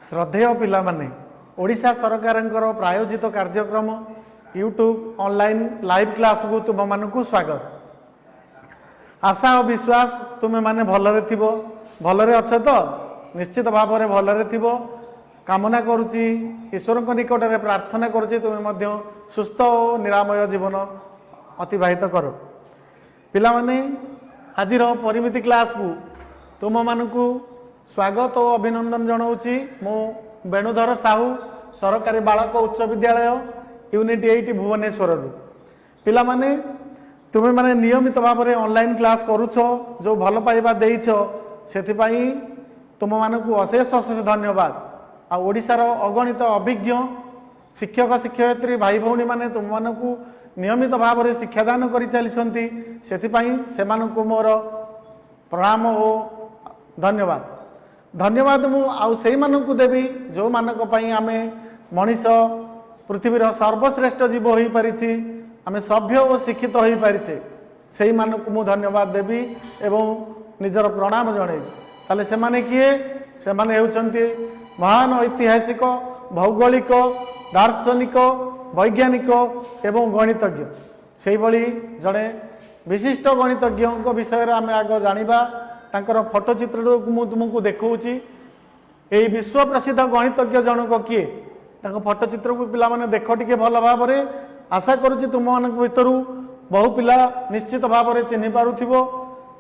श्रद्धेय पिला माने ओडिशा सरकारंकर प्रायोजित कार्यक्रम यूट्यूब ऑनलाइन लाइव क्लास को तुम मानक स्वागत। आशा और विश्वास तुम्हें माने भलरे थिबो, भलरे अच्छे तो निश्चित भाव में भलरे थिबो कामना करुच्ची। ईश्वर निकट में प्रार्थना करुच्ची तुम्हें मध्य सुस्थ और निरामय जीवन अतिबाहित करो। पिला माने आजिर परिमिति क्लास को तुम मानक स्वागत और अभिनंदन जनाऊँगी। मु वेणुधर साहू सरकारी बालक उच्च विद्यालय यूनिट 8 भुवनेश्वर पिला माने तुम्हें माने नियमित भाव में ऑनलाइन क्लास करुछ जो भल पाइबा देइछ सेथिपाई तुम मानक अशेष अशेष धन्यवाद। आ ओडिशार अगणित अभिज्ञ शिक्षक शिक्षयित्री भाई भौणी माने तुम मानक नियमित भाव में शिक्षादान कर चली से मोर प्रणाम और धन्यवाद। धन्यवाद मु आउ से मानक देवी जो मानक पई आमे मनीष पृथ्वीर सर्वश्रेष्ठ जीव हो पारिछि, आमे सभ्य और शिक्षित हो पारिछे से मानक मु धन्यवाद देवी एवं निजर प्रणाम जणे। ताले से माने किए से माने हेउचंती महान ऐतिहासिक भौगोलिक दार्शनिक वैज्ञानिक एवं गणितज्ञ। से भली जड़े विशिष्ट गणितज्ञ विषय आम आग जानिबा। तांकर फोटोचित्र को तुमको देखौची। यही विश्व प्रसिद्ध गणितज्ञ जनक किए तांको फोटोचित्र को पिला माने देख टिके भल भाव में। आशा करुच्ची तुम मान भर बहु पिला निश्चित भाव में चिन्ह पारुथिबो।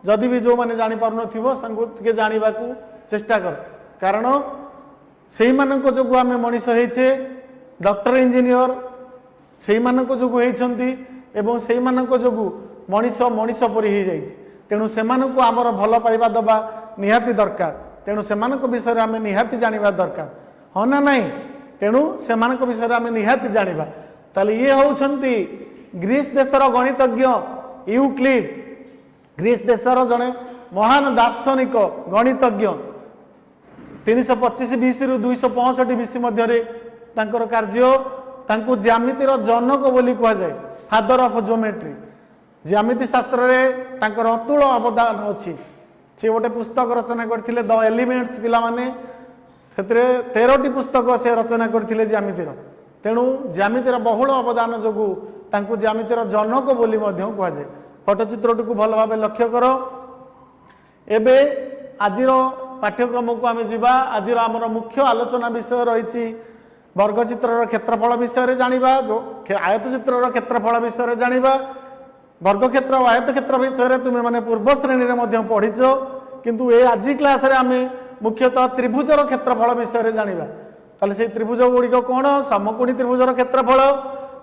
जदि भी जो माने जानि पारु नथिबो संगु टिके जानिबा को चेष्टा कर, कारण सेही मानक जोगु आमे मनीष हेइछे डॉक्टर इंजीनियर सेही मानक जोगु हेइछंती एवं सेही मानक जोगु मनीष मनीष परि हे जाइछि। तेणु सेमानकु आमर भल पाइबा दबा निहाती दरकार। तेणु सेमानक विषय आमे निहाती जानिबा दरकार, हाँ ना नहीं। तेणु सेमानक विषय आमे निहाती जानिबा। ताले ये होउछंती ग्रीस देशर गणितज्ञ यूक्लिड। ग्रीस देशर जड़े महान दार्शनिक गणितज्ञ 325 बीसी रु 265 बीसी मध्य तांकर कार्य तांको ज्यामितिर जनक बोली कहा जाए, फादर ऑफ ज्योमेट्री। ज्यामिति शास्त्र रे तांकर अतुल अवदान अच्छी। से गोटे पुस्तक रचना करथिले द एलिमेंट्स पिला माने सेतरे 13टी पुस्तक से रचना करथिले ज्यामितिर। तेणु ज्यामितिर बहुल अवदान जोगु तांको ज्यामितिर जनक बोली मध्य कहा जाए। फोटोचित्रटी को भल भाव लक्ष्य करो। एबे आजिर पाठ्यक्रम को आमे जिबा। आजिर आमर मुख्य आलोचना विषय रही वर्गचित्र क्षेत्रफल विषय जानिबा, जो आयतचित्र क्षेत्रफल विषय जानिबा। वर्गक्षेत्र और आयत क्षेत्र विषय तुम्हें माने पूर्व श्रेणी में पढ़ीच, किंतु ये आज क्लास रे आमे मुख्यतः त्रिभुजर क्षेत्रफल विषय जानिबा। ताले से त्रिभुज गुड़िक कौन? समकोणी त्रिभुजर क्षेत्रफल,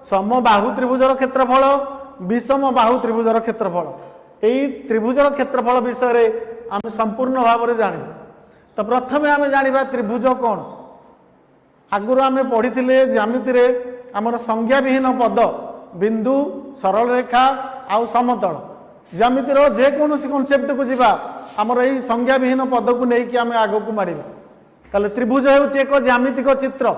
समबाहु त्रिभुजर क्षेत्रफल, विषम बाहु त्रिभुजर क्षेत्रफल। यही त्रिभुजर क्षेत्रफल विषय आमे संपूर्ण भाव में जानिबा। तो प्रथमे आमे जानिबा त्रिभुज कौन। आगुर आमे पढ़ी ज्यामिति रे आमर संज्ञा विहीन पद बिंदु सरल रेखा आउ समतल ज्यामितिर जेकोसी कनसेप्ट को जीवा आमर यही संज्ञा विहीन पद को लेकिन आम आग को मारिबा। ताले त्रिभुज होउछि एक ज्यामितिक चित्र।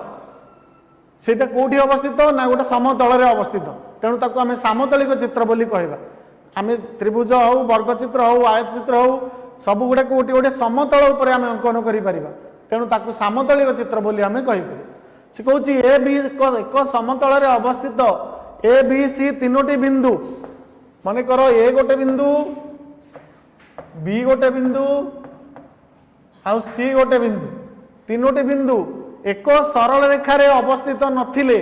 सेटा कोठी अवस्थित ना गोटे समतल रे अवस्थित। तेणु ताको आम सामतलिक चित्र बोली कहबा। आम त्रिभुज हो वर्गचित्र हो आयत चित्र हो सब गुडा कोठी गोटे समतल उपर आम अंकन करि परिबा। तेणु ताको सामतलिक चित्र बोली आम कहिबा। से कहूछि ए बी एक समतल रे अवस्थित ए बी सी तीनोटी बिंदु। मन कर ए गोटे बिंदु, बी गोटे बिंदु आउ सी गोटे बिंदु। तीनोटी बिंदु एक सरल रेखा रे अवस्थित नथिले,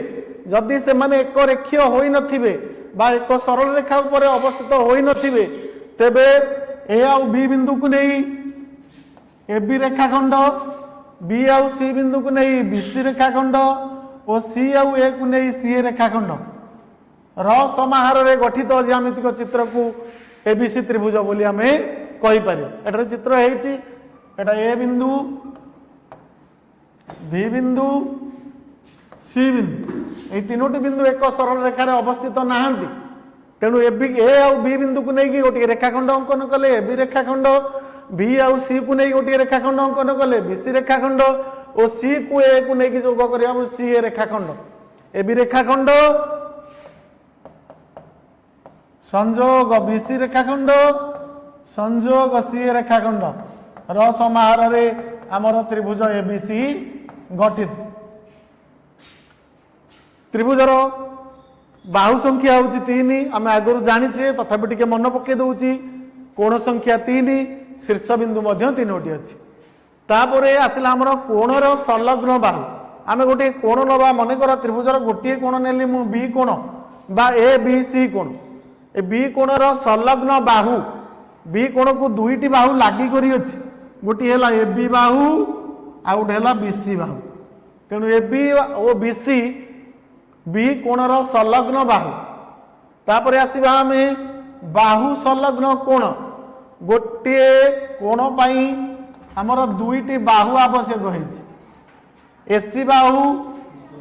जदि से माने एक रेखीय होई नथिबे बा एक सरल रेखा ऊपर अवस्थित होई नथिबे, तेबे ए आउ बी बिंदु को नहीं ए बी रेखाखंड, बी आउ सी बिंदु को नहीं बी सी रेखाखंड और सी आउ ए को नहीं सी रेखाखंड समाहार रे गठित ज्यामितिक चित्र को एबीसी त्रिभुज बोली आमे कहि पारि। एटार चित्र हेछि एटा ए बिंदु, बी बिंदु, सी बिंदु। ए तीनोटी बिंदु एक सरल रेखा रे अवस्थित नाहंती। तेणु ए आउ बी बिंदु को नहीं गोटे रेखाखंड अंकन कले, बी रेखाखंड, बी आउ सी को नहीं गोटे रेखाखंड अंकन कले बी सी रेखाखंड और सी को ए को नहीं जोग करिया सी ए रेखाखंड। ए बी रेखाखंड संजोग बीसी रेखाखंड संजोग सी रेखाखंड समाहार रे आमर त्रिभुज एबीसी गठित। त्रिभुजर बाहु संख्या हूँ 3 आम आगु जाचे तथापि टे मन पकई दूची कोण संख्या 3 शीर्ष बिंदु 3टी अच्छी। तापर आसला आमर कोणर संलग्न बाहु आम गोटे कोण नवा मनकर त्रिभुजर गोटे कोण नेली मु बी कोण बा ए बी सी कोण ए बी कोणर संलग्न बाहु बी कोण को दुईटी बाहु लागी करी अछि गोटे है ए बी बाहु आ गोटे है बी सी बाहु तेणु A B O B C B कोणर संलग्न बाहु। तापर आसीबा आमे बाहु संलग्न कोण गोटे कोण पाई हमर दुईटी बाहु आवश्यक होइछि एसी बाहु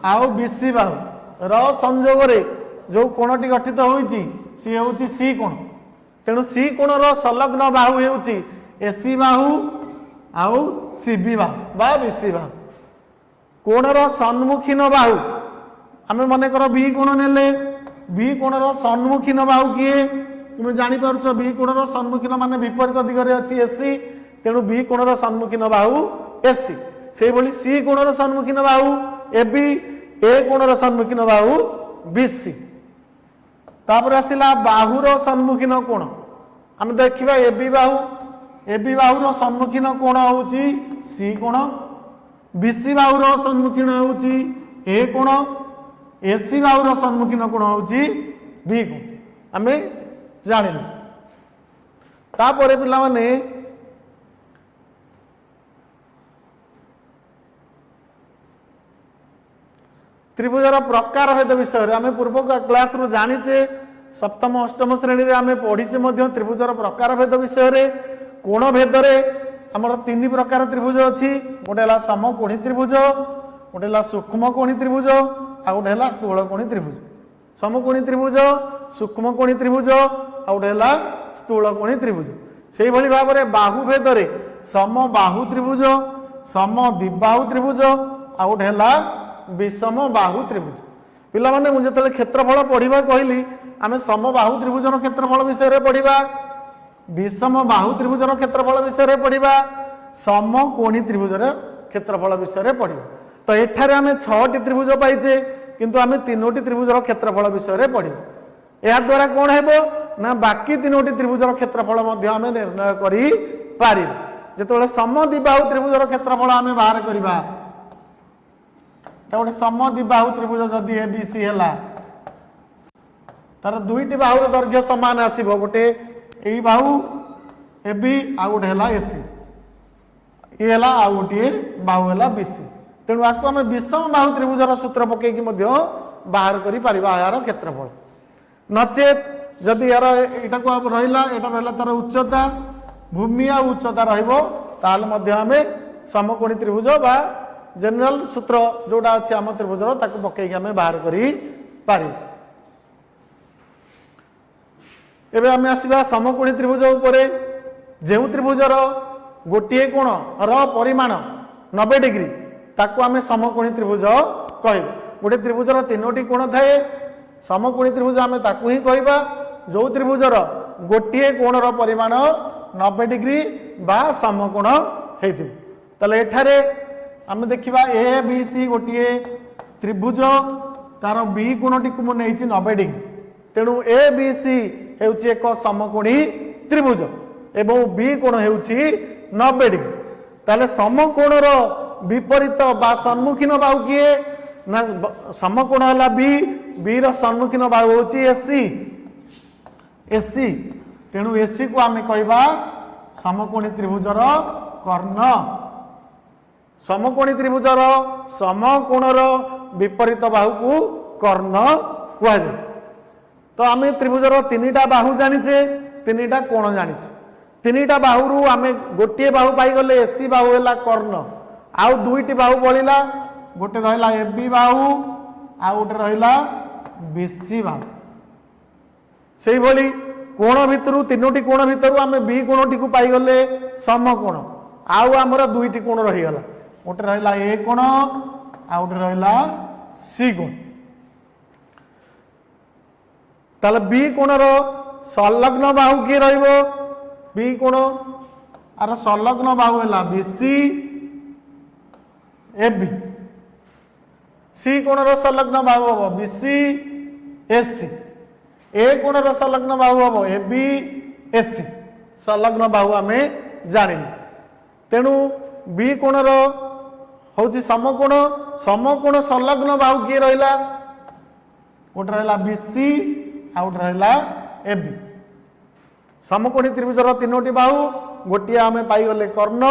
आउ बीसी बाहु र संयोग रे जो कोणटी गठित होइछि सी होउछि सी कोण तेणु सी कोणर संलग्न बाहु हेउछि एसी बाहु आउ सीबी बाहु बा बीसी बाहु। कोणर सम्मुखीन बाहु आमे मने कर बी कोण नेले बी कोणर सम्मुखीन बाहु किए तुम जानि पारुछ बी कोणर सम्मुखीन माने विपरीत दिगरे अछि एसी तेणु बी कोणर सम्मुखीन बाहु एसी से भली सी कोणर सम्मुखीन बाहु एबी ए कोणर सम्मुखीन बाहु बीसी। तापर आसिला बाहुर सम्मुखीन कोण आम देखिबा एबी बाहुर सम्मुखीन कोण होउची सी कोण बीसी बाहुर सम्मुखीन होउची ए कोण एसी बाहुर सम्मुखीन कोण होउची बी कोण आमे जानिलु। तापर पिला माने त्रिभुजर प्रकार भेद विषय आम पूर्व क्लास रु जानिचे सप्तम अष्टम श्रेणी रे आम पढ़ीचे त्रिभुजर प्रकार भेद विषय कोण भेद रे आमर 3 प्रकार त्रिभुज अच्छी गोटे है समकोणी त्रिभुज गोटे है सूक्ष्मकोणी त्रिभुज आ गोटे है स्थूलकोणी त्रिभुज। समकोणी त्रिभुज सूक्ष्मकोणी त्रिभुज आ गोटे है स्थूलकोणी त्रिभुज से भली भाव में बाहु भेद रे समबाहु त्रिभुज समद्विबाहु त्रिभुज आ गोटे है विषम बाहु त्रिभुज। पिला माने मुझे तले क्षेत्रफल पढ़िबा कहली आमे समबाहु त्रिभुजर क्षेत्रफल विषय रे पढ़िबा विषम बाहु त्रिभुजर क्षेत्रफल विषय रे पढ़िबा समकोणी त्रिभुजर क्षेत्रफल विषय रे पढ़िबा। तो एठारे आमे 6टी त्रिभुज पाइचे किंतु आमे 3टी त्रिभुजर क्षेत्रफल विषय रे पढ़िबा। या द्वारा कोन हेबो ना बाकी 3टी त्रिभुजर क्षेत्रफल मध्ये आमे निर्णय करि पारिबा। जेतबेले समद्विबाहु त्रिभुजर क्षेत्रफल आमे बाहर करिबा गोटे समद्विबाहु त्रिभुज जदि ए बी सी है तार दुईटी बाहुर दैर्घ्य समान आसीबो गोटे ए बाहु ए बी आ गोटे है एसी ये है आ गोटे बाहु है बीसी तेणु आपको आम विषम बाहु त्रिभुजर सूत्र पकईकि बाहर करि परिबा यार क्षेत्रफल। नचेत जदि यार एटा को रहिला एटा रहिला तार उच्चता भूमि आ उच्चता रहिबो ताल मध्ये आमे समकोणी त्रिभुज बा जनरल सूत्र जोड़ा अच्छी आम त्रिभुजर ताकू पकईकि आमे बाहर करि पारि। एबे आमे आसीबा समकोणी त्रिभुज उपरे जेउ त्रिभुजर गोटे कोण र परिमाण 90 डिग्री ताकू आमे समकोणी त्रिभुज कहबो। गोटे त्रिभुजर 3टी कोण थाए समकोणी त्रिभुज आमे ताकू ही कहबा जो त्रिभुजर गोटे कोणर परिमाण 90 डिग्री बा समकोण हेतु। तले एठारे आमे देखिबा ए बी सी गोटे त्रिभुज तार बी कोणटी को मु नेछि 90 डिग्री तेणु ए बी सी हेउछि एक समकोणी त्रिभुज एवं बी कोण हेउछि 90 डिग्री। ताले समकोणर विपरीत बा सम्मुखीन बाहु किए ना समकोण हला बी बी र सम्मुखीन बाहु होछि एसी एसी तेणु एसी को आमे कहबा समकोणी त्रिभुजर कर्ण। समकोणी त्रिभुजर समकोणर विपरीत बाहु को कर्ण कह जाए। तो आम त्रिभुजर 3टा बाहु जानिचे 3टा कोण जानिचे 3टा बाहु आमे गोटे बाहु पाइगले एसी बाहु है कर्ण आउ 2टी बाहु बलिला गोटे रहिला एबी बाहु आउ गोटे रहिला बीसी बाहु। सेही भली कोण भितरु 3टी कोण भितरु आमे बी कोणटी को पाइगले समकोण आउ आमर 2टी कोण रहिगला गोटे रहिला ए कोण आ गोटे रहिला सी कोण। ताले बी कोणर संलग्न बाहु किए रहिबो बी कोण आर संलग्न बाहु है बीसी एबी सी कोणर संलग्न बाहु हम बीसी एससी, ए कोणर संलग्न बाहु हम एबी एससी, संलग्न बाहु आम जानिलु। तेणु बी कोणर हूँ समकोण, समकोण संलग्न बाहु किए रहा, गोटे रहा बीसी आ गोटे रहा एबी। समकोणी त्रिभुजर तीनोटी बाहु, गोटे आम पाइगले कर्ण,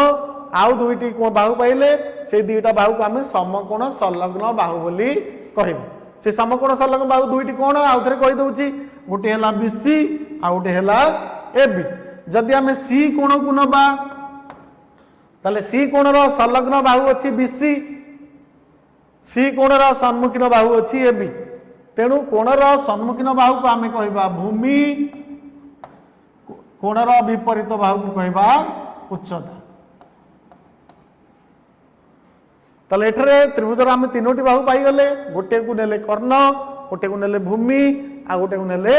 आउ दुईटी बाहु पाइले, से दुईटा बाहु को आम समकोण संलग्न बाहु बोली कहबो। से समकोण संलग्न बाहु दुईटी कोण आउ थे कहीदे, गोटे है बीसी आ गोटे है एबी। जदि आम सी कोण को नबा ताले सी कोणर संलग्न बाहु अच्छी बीसी, सी कोणर सम्मुखीन बाहु अच्छी एबी। तेणु कोणर सम्मुखीन बाहु को आम कहबा भूमि, कोणर विपरीत बाहु को कहबा उच्चता। ताले एठरे त्रिभुजर आम तीनोटी बाहु पाइगले, गोटे को नेले कर्ण, गोटे को नेले भूमि आ गोटे को नेले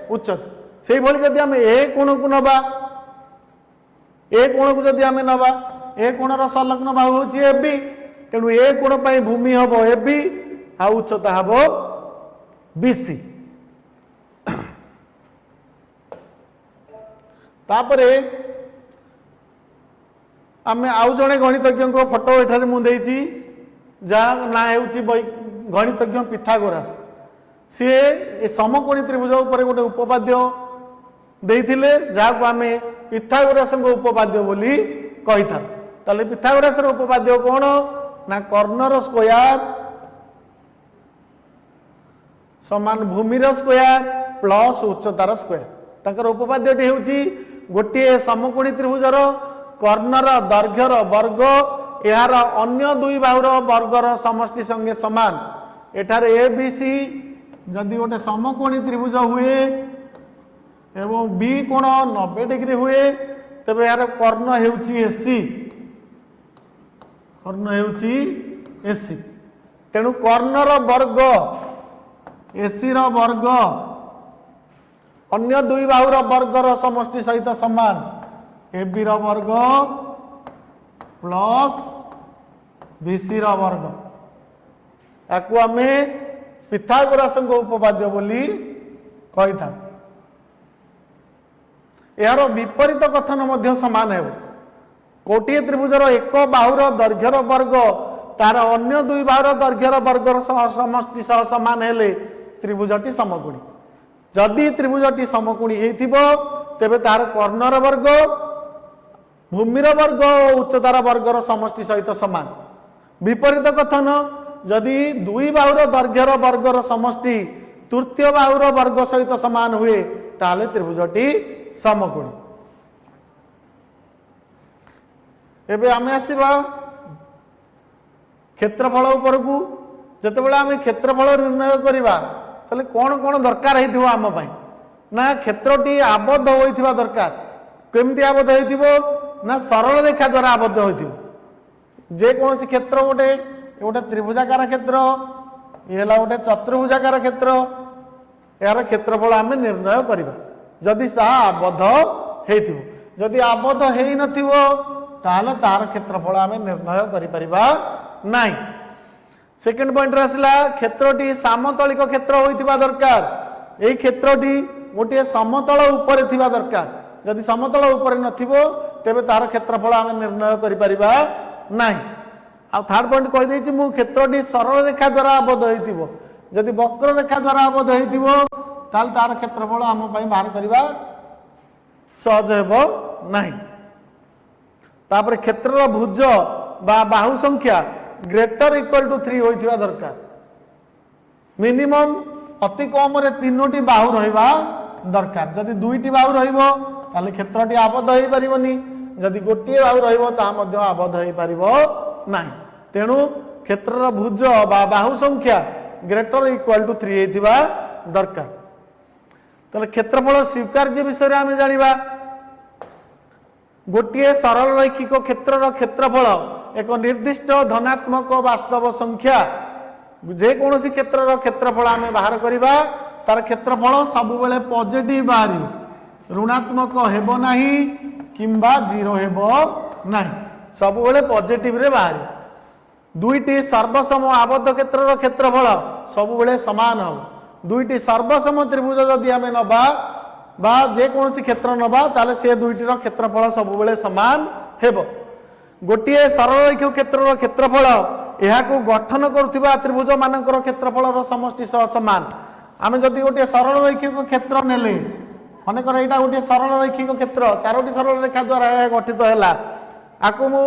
उच्चता। से भली जदि आम ए कोण को नबा, ए कोण को जदि आम नबा, ए कोणर संलग्न बाहु होची एबी, तेणु ए कोण पई भूमि हबो एबी आ उच्चता हबो बीसी। तापरे आम आउ जड़े गणितज्ञ फोटो एठारे मु देइछि, जहाँ ना हेउछि गणितज्ञ पिथागोरास। सी ए समकोणी त्रिभुज उपर गोटे उपपाद्य देइथिले, जहाँ को आम पिथागोरास उपपाद्य बोली कहि था। ताले पिथागोरास उपपाद्य कौन ना कर्णर स्क्वायर समान भूमिर स्क्वायर प्लस उच्चतार स्क्वायर। ताकर उपपाद्यटी हेउछि गोटे समकोणी त्रिभुजर कर्णर दैर्घ्यर वर्ग यार अन्य दुई बाहुर वर्गर समष्टि संगे समान। एठारे ए बी सी जदि गोटे समकोणी त्रिभुज हुए एवं बी कोण 90 डिग्री हुए, तेबे यार कर्ण हेउछि एसी, कर्ण हेउछि एसी। तेणु कर्णर वर्ग एसी रो वर्ग अन्य दुई बाहुर वर्गर समष्टि सहित समान, एबी रो वर्ग प्लस बीसी रो वर्ग। याकू आम पिथागोरास उपपाद्य बोली कहि था। यार विपरीत कथन मध्य समान है। कोटिए त्रिभुजर एक बाहुर दैर्घ्यर वर्ग तार अन्य दुई बाहुर दैर्घ्यर वर्गर समष्टि सह समान हेले त्रिभुजटी समकोणी। जदि त्रिभुजटी समकोणी हेइथिबो तेबे तार कर्णर वर्ग भूमिर वर्ग और उच्चतार वर्गर समष्टि सहित समान। विपरीत कथन जदि दुई बाहुर दैर्घ्यर वर्गर समष्टि तृतीय बाहुर वर्ग सहित समान हुए ताले त्रिभुजटी समकोणी। एबे आमे आसीबा क्षेत्रफल उपर को। जेतेबेले आमे क्षेत्रफल निर्णय करिबा ताले कोन कोन दरकार हेथिबो आम पई ना क्षेत्रटी आबद्ध होइथिबा दरकार। केमती आबद्ध होइथिबो ना सरल रेखा द्वारा आबद्ध होइथिबो। जे कोनोसी क्षेत्र गोटे गोटे त्रिभुजाकार क्षेत्र ये गोटे चतुर्भुजाकार क्षेत्र यार क्षेत्रफल आम निर्णय करिबा जदि ताहा आबद्ध हेइथिबो। जदि आबद्ध हेइ नथिबो ताहले तार क्षेत्रफल आम निर्णय करि परिबा नाही। सेकेंड पॉइंट आसला क्षेत्रटी सामतलिक क्षेत्र होइथिबा दरकार। एई क्षेत्रटी गोटे समतल ऊपर थिबा दरकार। जदि समतल ऊपर नथिबो तेबे तार क्षेत्रफल आम निर्णय करि परिबा नाही। आ थर्ड पॉइंट कहि दैछि मु क्षेत्रटी सरल रेखा द्वारा आबद्ध होइथिबो। जदि वक्र रेखा द्वारा आबद्ध होइथिबो ताल तार क्षेत्रफल आम पई बाहर करिबा सहज हेबो नाही। तापर क्षेत्रर भुज बा बाहु संख्या ग्रेटर इक्वल टू 3 होइथिबा दरकार। मिनिमम अति कम रे तीनोटी बाहु रहिबा दरकार। जदि दुईटी बाहु रहिबो ताले क्षेत्रटी आबद्ध होई परिबोनी। जदि गोटिए बाहु रहिबो ता मध्ये आबद्ध होई परिबो नाही। तेणु क्षेत्रर भुज बा बाहु संख्या ग्रेटर इक्वल टू 3 हेथिबा दरकार। ताले क्षेत्रफल स्वीकार्य विषय आमे जानिबा। गोटिए सरल रैखिक क्षेत्रर क्षेत्रफल एक निर्दिष्ट धनात्मक वास्तव संख्या। जे कोनोसी क्षेत्रर क्षेत्रफल आमे बाहर करिबा तार क्षेत्रफल सब बेले पॉजिटिव बाहरी, ऋणात्मक हेबो नाही किंबा जीरो हेबो नाही, सब बेले पॉजिटिव रे बाहरी। दुईटी सर्वसम आबद्ध क्षेत्र क्षेत्रफल सब बेले सामान हम दुईटी सर्वसम त्रिभुज जदि आम नबा बा जेकोसी क्षेत्र नबा ताले से दुईटीर क्षेत्रफल सब बेले सामान हेब गोटे सरल रेखीय क्षेत्र क्षेत्रफल यह गठन करुवा त्रिभुज मानकर क्षेत्रफल समष्टि सह सामान आम जदि गोटे सरल रैखिक क्षेत्र नेले मनकर यहाँ गोटे सरल रैखिक क्षेत्र चारोटी सरल रेखा द्वारा यह गठित है आपको मु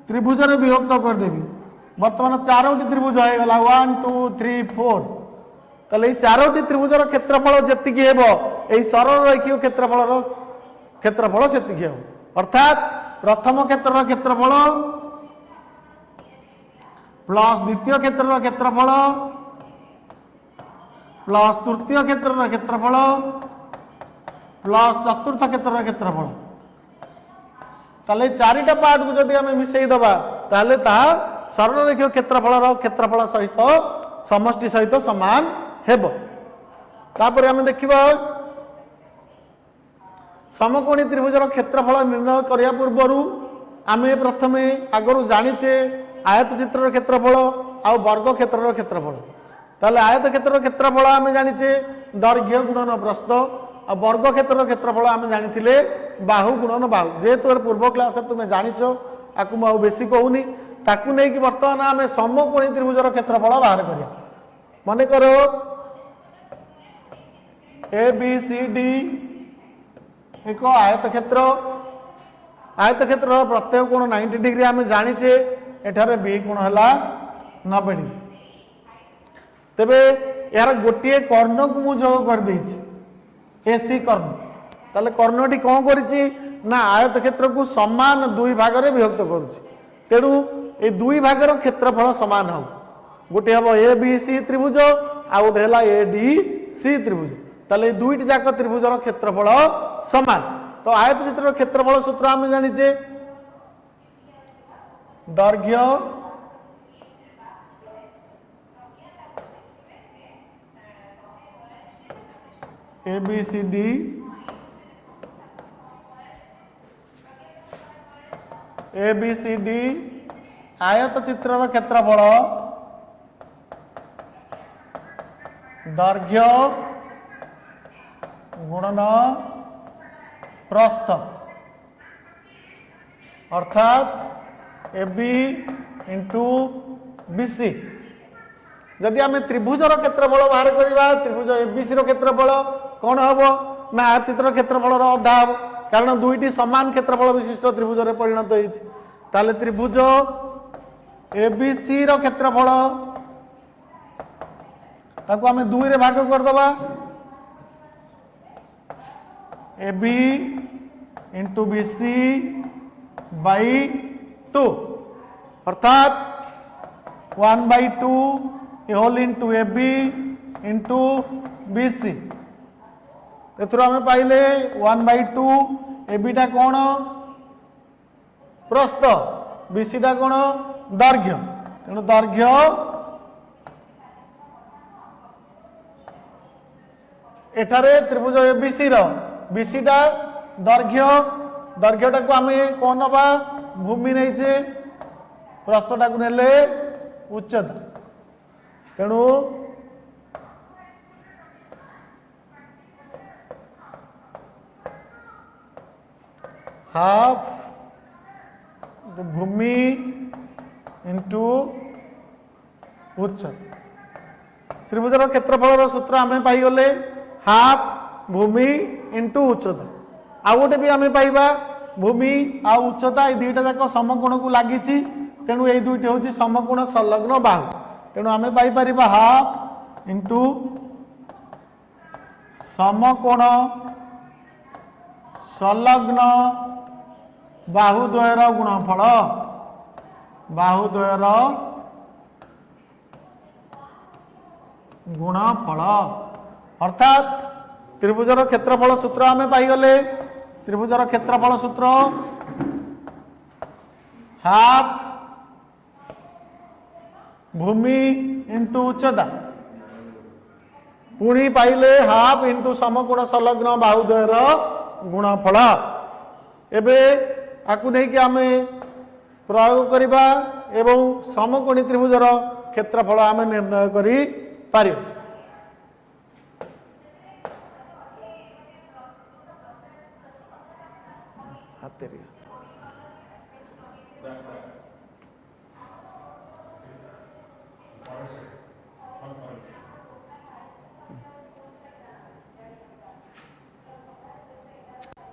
त्रिभुज विभक्त करदेवी बर्तमान चारोटी त्रिभुज हो गला 1 2 3 4 ताले चारोटी त्रिभुजर क्षेत्रफल जी हे सरल रैखिक क्षेत्रफल से अर्थात प्रथम क्षेत्र क्षेत्रफल प्लस द्वितीय क्षेत्र क्षेत्रफल प्लस तृतीय क्षेत्र क्षेत्रफल प्लस चतुर्थ क्षेत्र क्षेत्रफल ताले चारिटा पार्ट को जदि आम मिसई दबा ताले ताहा सरल रेखीय क्षेत्रफल सहित समष्टि सहित समान हेब तापर आम देखिबा समकोणी त्रिभुजर क्षेत्रफल निर्णय करिया पूर्वरु आमे प्रथमे आगरु जानिचे आयत चित्र क्षेत्रफल आ वर्ग क्षेत्र क्षेत्रफल ताले आयत क्षेत्र क्षेत्रफल आम जानिचे दैर्घ्य गुणन प्रस्थ आ वर्ग क्षेत्र क्षेत्रफल आम जानिथिले बाहु गुणन बाहु जेहेतु पूर्व क्लास तुम जानिछ आकु मु बेसी कहूनी ताकू नहीं कि बर्तमान आम समकोणी त्रिभुजर क्षेत्रफल बाहर करिया मन करो ए बी सी डी एक आयत क्षेत्र प्रत्येक कोण 90 डिग्री आम जानिचे एठारे बी कोण हला 90 डिग्री तेबे यार गोटे कर्ण को मु जोग कर देछि एसी कर्ण ताले कर्णटी कौन करिछि ना आयत क्षेत्र को समान दुई भाग रे विभक्त करुछि तेणु ए दुई भागर क्षेत्रफल समान हो गोटे हम ए बी सी त्रिभुज आ गोटे हला ए डी सी त्रिभुज ताले दुईटी जाक त्रिभुजर क्षेत्रफल समान तो आयत क्षेत्र क्षेत्रफल सूत्र आम जानिचे दैर्घ्य ए बी सी डी आयत चित्र क्षेत्रफल दैर्घ्य गुणन प्रस्थ अर्थात A B into B C जदि आम त्रिभुजर क्षेत्रफल बाहर करवा त्रिभुज एबीसी क्षेत्रफल कौन हम ना आयत चित्र क्षेत्रफल अधा हम कारण दुईटी समान क्षेत्रफल विशिष्ट त्रिभुज परिणत होता त्रिभुज एबीसी क्षेत्रफल ताको आम दुई रे भाग करदबा A B into B C by 2 अर्थात 1/2 whole into A B into B C आम पाइले 1/2 ए बीटा कौन प्रस्थ बी सी टा कौन दैर्घ्य तेणु दैर्घ्य एठारे त्रिभुज एबीसी बीसी टा दैर्घ्य टाको आम कौन नवा भूमि नहीं प्रस्थटा को नेले उच्चता तेणु हाफ भूमि इंटू उच्चता त्रिभुजर क्षेत्रफल सूत्र आम पाईगले हाफ भूमि इंटू उच्चता आ गोटे भी आम पाइबा भूमि आ उच्चता ये दुईटा जाक समकोण को लगी तेणु ये दुईटी हूँ समकोण संलग्न बाहु तेणु आम पाइपर हाफ इंटू समकोण संलग्न बाहुद्वयर गुणफल बाहुद्वयर गुणफल अर्थात त्रिभुजर क्षेत्रफल सूत्र आम पाईगले त्रिभुजर क्षेत्रफल सूत्र हाफ भूमि इंटू उच्चता पुणी पाइले हाफ इंटू समकोण संलग्न बाहुद्वयर गुणफल एबे आकु नहीं कि आमे प्रयोग करिबा एवं समकोणी त्रिभुजर क्षेत्रफल आम निर्णय करि पारिबा।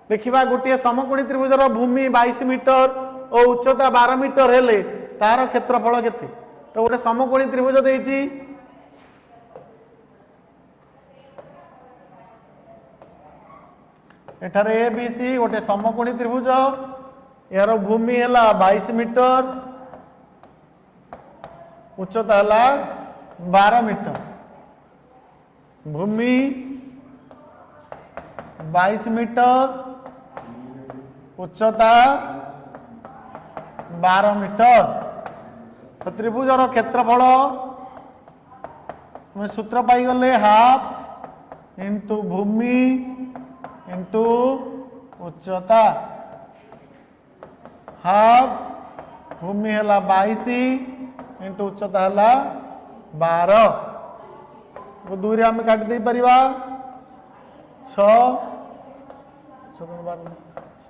देखिबा गोटे समकोणी त्रिभुजर भूमि 22 मीटर और उच्चता 12 मीटर हेले तार क्षेत्रफल केते? तो गोटे समकोणी त्रिभुज देइछि एठारे ए बी सी गोटे समकोणी त्रिभुज यार भूमि हैला 22 मीटर उच्चता हैला 12 मीटर। भूमि 22 मीटर उच्चता 12 मीटर। तो त्रिभुजर क्षेत्रफल सूत्र पाई गले हाफ इंटू भूमि इंटू उच्चता। हाफ भूमि है 22 इंटू उच्चता है 12 दूरी आम काट दे परिवा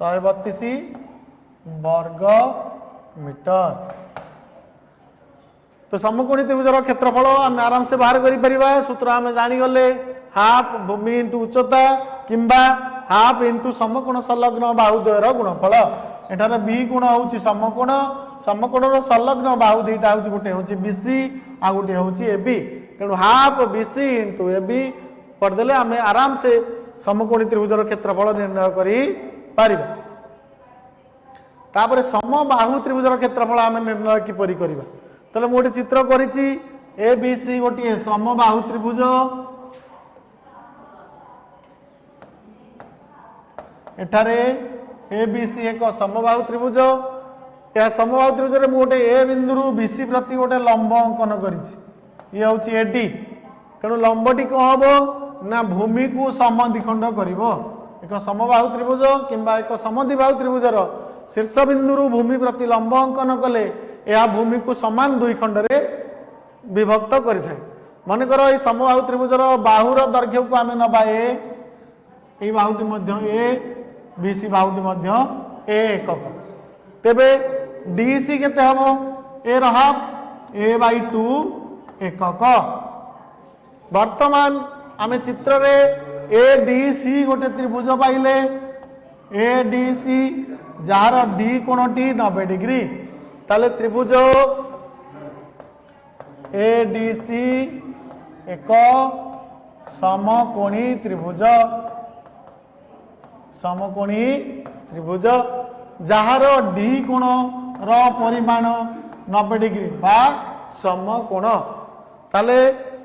132 वर्ग मीटर। तो समकोणी त्रिभुजर क्षेत्रफल आम आराम से बाहर करि परिबा। सूत्र आम जानी गले हाफ भूमि इंटू उच्चता किंबा हाफ इंटू समकोण संलग्न बाहुद्वयर गुणफल। एठार बी गुण होउची समकोण समकोणर संलग्न बाहु दुईटा होउची गोटे होउची बीसी आ गोटे होउची एबी। तेणु हाफ बीसी इंटू एबी करदेले आम आराम से समकोणी त्रिभुजर क्षेत्रफल निर्णय करि पारिबा। तापर समबाहु त्रिभुजर क्षेत्रफल आम निर्णय किपरि करिबा? तले मु गोटे चित्र करिछि ए बी सी गोटे समबाहु त्रिभुज। एठारे ए बी सी एक समबाहु त्रिभुज। यह समबाहु त्रिभुज मु गोटे ए बिंदु बीसी प्रति गोटे लंब अंकन करिछि ये होछि एडी। तेणु लंबटी कौन हम ना भूमि को समद्विखंड करिवो। एक समबाहु त्रिभुज किंबा एक समद्विबाहु त्रिभुजर शीर्ष बिंदु भूमि प्रति लंब अंकन कले यह भूमि को समान दुई खंड रे विभक्त करिथाय। मनकर ए समबाहु त्रिभुजर बाहुर दैर्घ्य को आमे नबा ए बाहुटी मध्य ए बीसी बाहुटी मध्य ए एकक। तेबे डीसी केते हम ए रहा ए बाई 2 एकक। वर्तमान आमे चित्र रे ए डी सी गोटे त्रिभुज पाइले ए डी सी जार डी कोणटी 90 डिग्री। ताले त्रिभुज ए डी सी एक समकोणी त्रिभुज। समकोणी त्रिभुज जार डी कोण र परिमाण 90 डिग्री बा समकोण। ताले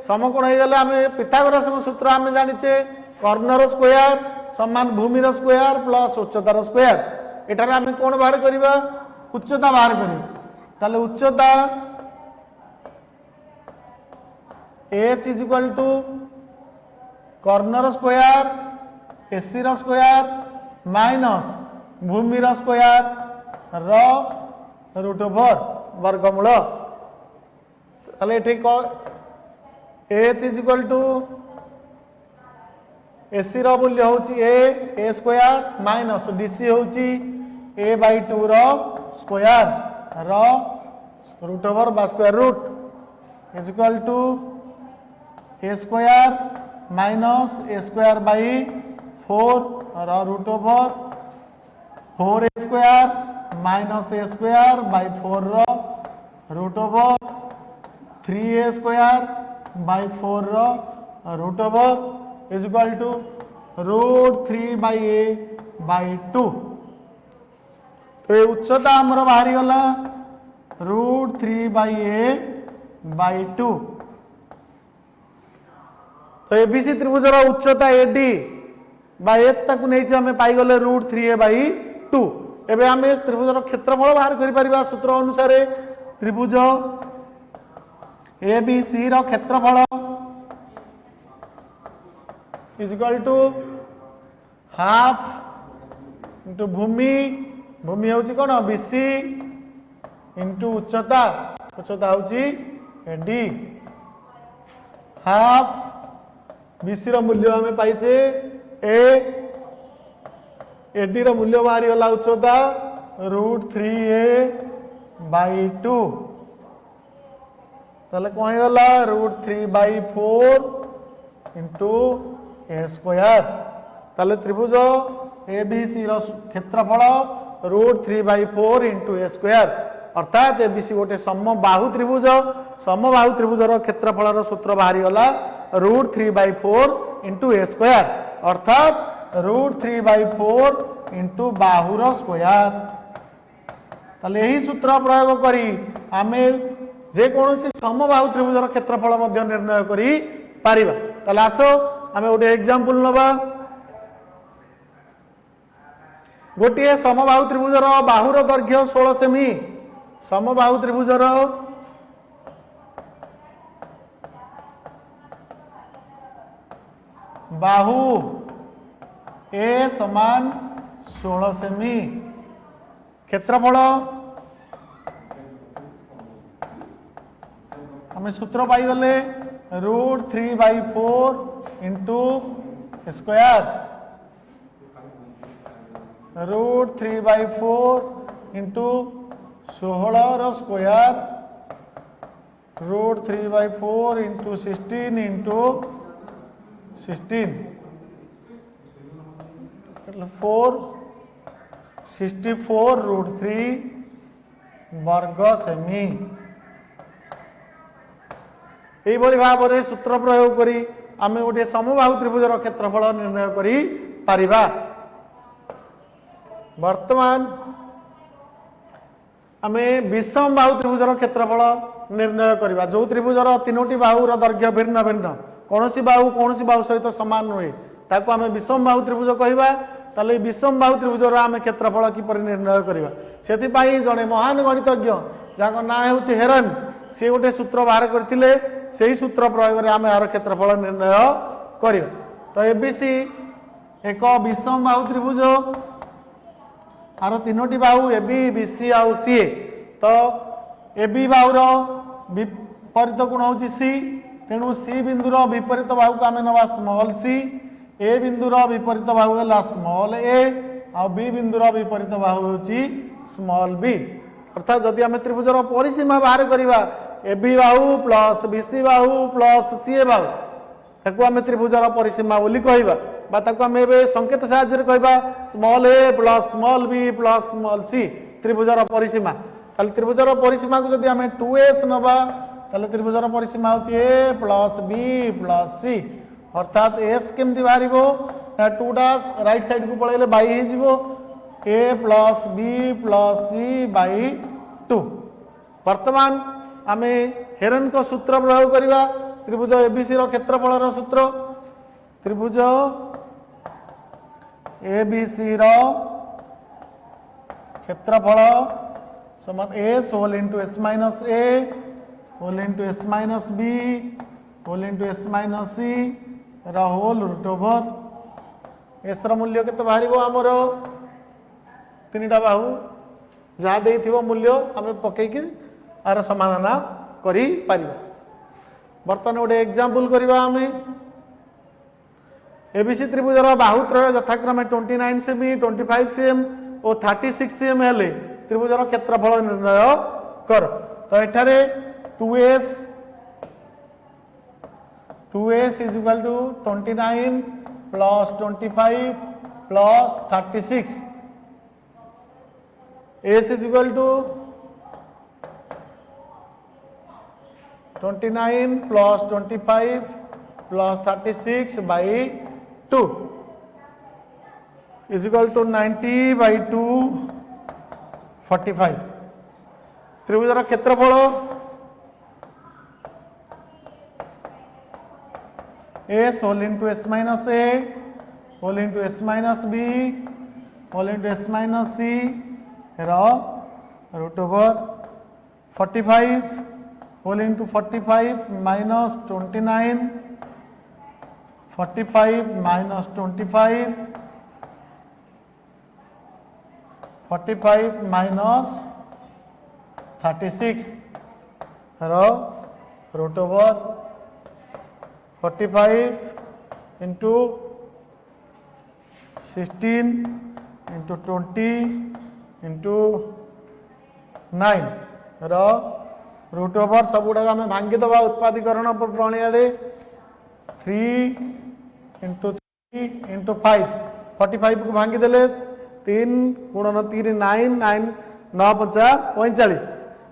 समकोण हो गले आम पिथागोरस सूत्र आम जानिचे कर्णर स्क्वायर समान भूमिर स्क्वायर प्लस उच्चतार स्क्वायर। एठारे आम कौन बाहर करबा उच्चता बाहर करबा। ताले उच्चता h इज इक्वल टू कर्णर स्क्वायर एसी र स्क्वायर माइनस भूमिर स्क्वायर र रूट ओवर वर्गमूल। ताले एठी h is equal to AC रो मूल्य होची ए स्क्वायर माइनस डीसी होची ए बाई 2 रो स्क्वायर रो रूट ओवर बा square root is equal to A square minus A square by 4 रो root over 4 A square minus A square by 4 रो root over 3 A square by 4 रो root over is equal to root 3 by a by 2। तो ये उच्चता हमर बाहरी गला root 3 by a by 2। तो ABC त्रिभुजर उच्चता AD by H ताकू नै छै हमें पाई गले root 3a by 2। एबे हमें त्रिभुजर क्षेत्रफल बाहर करि परिबा सूत्र अनुसार त्रिभुज एबीसी रो क्षेत्रफल is equal to half into भूमि। भूमि होची कोन बीसी इंटू उच्चता उच्चता हूँ एडी हाफ बीसी रो मूल्य आम पाइचे ए एडी रो मूल्य बाहरी गला उच्चता √3a/2 ताले कौन गला √3/4 इंटू ए स्क्वायर ताले त्रिभुज एबीसी रो क्षेत्रफल √3/4 इंटू ए स्क्वायर अर्थात एबीसी गोटे समबाहु त्रिभुजर क्षेत्रफल सूत्र बाहरी गला √3/4 इंटू ए स्क्वायर अर्थात √3/4 इंटू बाहुर स्क्वायर ताले यही सूत्र प्रयोग करी आमे जे कोनोसी समबाहु त्रिभुजर क्षेत्रफल मध्य निर्णय करी पारिबा ताले आसो आमे गोटे एग्जांपल नबा गोटे समबाहु त्रिभुजर बाहुर दैर्घ्य 16 सेमी समबाहु त्रिभुजर बाहु ए समान 16 सेमी क्षेत्रफल हमें सूत्र पाई गले √3/4 इंटू स्क्वायर √3/4 इंटू 16 रो स्क्वायर √3/4 इंटू 16 इंटू 16 464 √3 वर्ग सेमी यही भाव में सूत्र प्रयोग करी आमे गोटे समबाहु त्रिभुजर क्षेत्रफल निर्णय करी पारिबा वर्तमान आमे विषम बाहु त्रिभुजर क्षेत्रफल निर्णय करिबा जो त्रिभुजर तीनोटी बाहुर दैर्घ्य भिन्न भिन्न कौनसी बाहु सहित समान नुहे ताको आमे विषम बाहु त्रिभुज कहिबा ताले विषम बाहु त्रिभुजर आमे क्षेत्रफल किपरि निर्णय करिबा सेति पई जणे महान गणितज्ञ जाको ना हेउछि हेरन से गोटे सूत्र बाहर करथिले सेही सूत्र प्रयोग रे आमे आर क्षेत्रफल निर्णय करिबा तो एबीसी एक विषम बाहु त्रिभुज आर तीनोटी बाहु एबी बीसी आउ सी तो एबी बाहुर विपरीत गुण हूँ सी तेणु सी बिंदुर विपरीत बाहु को आम नवा स्मॉल सी ए बिंदुर विपरीत बाहु है स्मॉल ए आ बी बिंदुर विपरीत बाहु हूँ स्मॉल बी अर्थात जदि आम त्रिभुजर परिसीमा बाहर करवा एबी बाहु प्लस बीसी बाहु प्लस सीए बाहु ताको आम त्रिभुजर परिसीमा बोली कहबा बा ताको आम संकेत साहाय्य कहबा small A plus small B plus small C त्रिभुजर परिसीमा ताले त्रिभुजर परिसीमा को जदि आम 2s नबा ताले त्रिभुजर परिसीमा होची ए प्लस बी प्लस सी अर्थात एस केमती बाहरिबो 2 डैश राइट साइड को पळेले बाई हे जिवो A plus B plus C by 2 वर्तमान आमे हेरन को सूत्र प्रयोग करिवा त्रिभुज एबीसी रो क्षेत्रफल रो सूत्र त्रिभुज एबीसी रो क्षेत्रफल समान S whole into S minus A whole into S minus B whole into S minus C whole root over S मूल्य केते बाहरिबो हमर तीनटा बाहु जहाँ देथिबो मूल्य आमे पकेकी आर समाधान करि पारिबा बर्तमान गोटे एग्जांपल करबा आमे एबीसी त्रिभुजर बाहुत्रय यथाक्रमे 29 सेमी 25 सेम और 36 सेम हेले त्रिभुजर क्षेत्रफल निर्णय कर तो एठारे 2s is equal to 29 plus 25 plus 36 s is equal to 29 plus 25 plus 36 by 2 is equal to 90/2 45 त्रिभुजर क्षेत्रफल S whole into S minus A whole into S minus B whole into S minus C root over 45 whole into 45 minus 29 45 minus 25 45 minus 36 root over 45 into 16 into 20 into 9 root over सब गुड़ाक आम भांगी दबा उत्पादीकरण प्रणाली 3 into 3 into 5 45 को भांगी देले 3 गुणन 3 9 9 9 5 45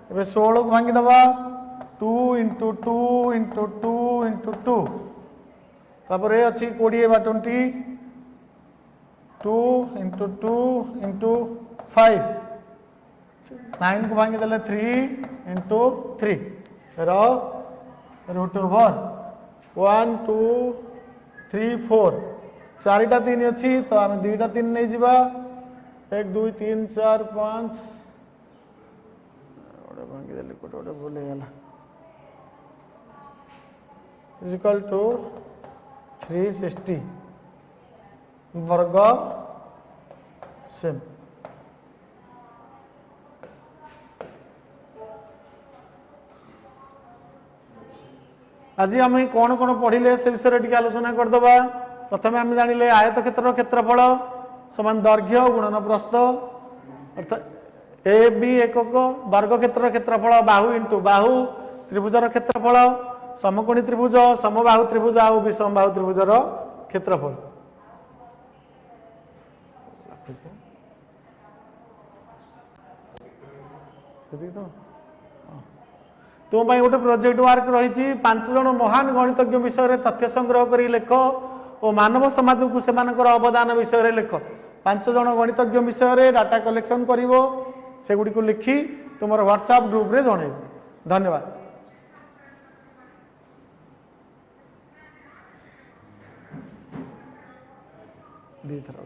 ए 16 को भांगी दबा 2 इंटू 2 इंटू 2 इंटू 2 तापर अच्छी 20 बा 20 2 इंटू 2 इंटू 5 9 को भांगी देले 3 इंटू 3 रूट ओवर 1 2 3 4 चारिटा 3 अच्छी तो आम 2टा 3 नहीं जीवा 1 2 3 4 5 भांगी देली गोटे भूल गला इजिकल टू 360 वर्ग सेम। आज आम कौन कौन पढ़िले से विषय टी आलोचना करदबा। प्रथम आम जानिले आयत क्षेत्र क्षेत्रफल समान दैर्घ्य गुणन प्रस्थ अर्थात ए बी एकक वर्ग क्षेत्र क्षेत्रफल बाहु इंटू बाहु त्रिभुजर क्षेत्रफल समकोणी त्रिभुज समबाहु त्रिभुज आउ विषमबाहु त्रिभुजर क्षेत्रफल। तुम गोटे प्रोजेक्ट वर्क रही 5 जन महान गणितज्ञ विषय तथ्य संग्रह कर लेख और मानव समाज को से अवदान विषय लेख 5 जन गणितज्ञ विषय डाटा कलेक्शन कर सेगुड़ी को लिखी तुम व्हाट्सएप ग्रुप रे जन। धन्यवाद। दी थर